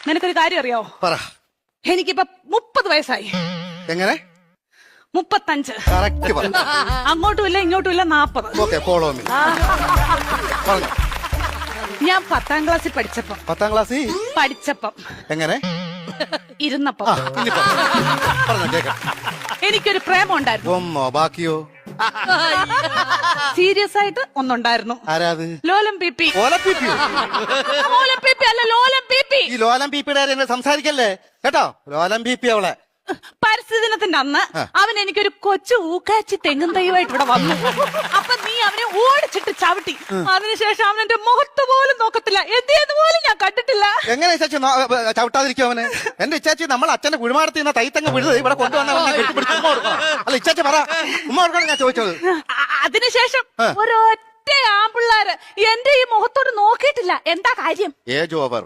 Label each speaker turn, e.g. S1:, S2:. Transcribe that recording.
S1: നിനക്കൊരു കാര്യം അറിയോ?
S2: പറ.
S1: എനിക്കിപ്പോ 30 വയസ്സായി.
S2: എങ്ങനെ?
S1: 35.
S2: കറക്റ്റ് പറ.
S1: അങ്ങോട്ടും ഇല്ല ഇങ്ങോട്ടും ഇല്ല 40.
S2: Okay, follow me. പറഞ്ഞു.
S1: ഞാൻ 10ാം ക്ലാസ്സിൽ പഠിച്ചപ്പം
S2: 10ാം ക്ലാസ്സിൽ
S1: എങ്ങനെ ഇരുന്നപ്പം
S2: ഇനി പറഞ്ഞോ കേക്കാം.
S1: എനിക്കൊരു പ്രേമം ഉണ്ടായിരുന്നു.
S2: ഒന്നോ ബാക്കിയോ?
S1: സീരിയസ് ആയിട്ട് ഒന്നുണ്ടായിരുന്നു.
S2: ആരാത്?
S1: ലോലം പിപി.
S2: ലോലം പിപിയോ?
S1: ലോലം പിപി അല്ല, ലോലം പിപി.
S2: ഈ ലോലം പിപിയുടെ കാര്യം സംസാരിക്കല്ലേ കേട്ടോ. ലോലം പിപി അവളെ.
S1: പരിസ്ഥിതി ദിനത്തിന്റെ അന്ന് അവൻ എനിക്കൊരു കൊച്ചു ഊക്കാച്ചി തെങ്ങും തൈവായിട്ട് ഇവിടെ വന്നു. അപ്പൊ നീ അവനെ ഓടിച്ചിട്ട് ചവിട്ടി. അതിനുശേഷം അവൻ എന്റെ മുഖത്ത് പോലും നോക്കത്തില്ല. എന്ത് പോലും ഞാൻ കണ്ടിട്ടില്ല.
S2: എങ്ങനെ ഇച്ചാച്ചി ചവിട്ടാതിരിക്കും അവന്? എന്റെ ഇച്ചാച്ചി നമ്മൾ അച്ഛന്റെ കുഴിമാടത്തിൽ നിന്ന് തൈത്തങ്ങ് വിഴുത് ഇവിടെ കൊണ്ടുവന്ന അല്ല ഇച്ചാച്ചി പറ, ഉമ്മ കൊടുക്കണം ഞാൻ ചോദിച്ചത്.
S1: അതിനുശേഷം ഒരൊറ്റ ആമ്പിള്ളാര് എന്റെ ഈ മുഖത്തോട് നോക്കിയിട്ടില്ല. എന്താ കാര്യം?
S2: Age over.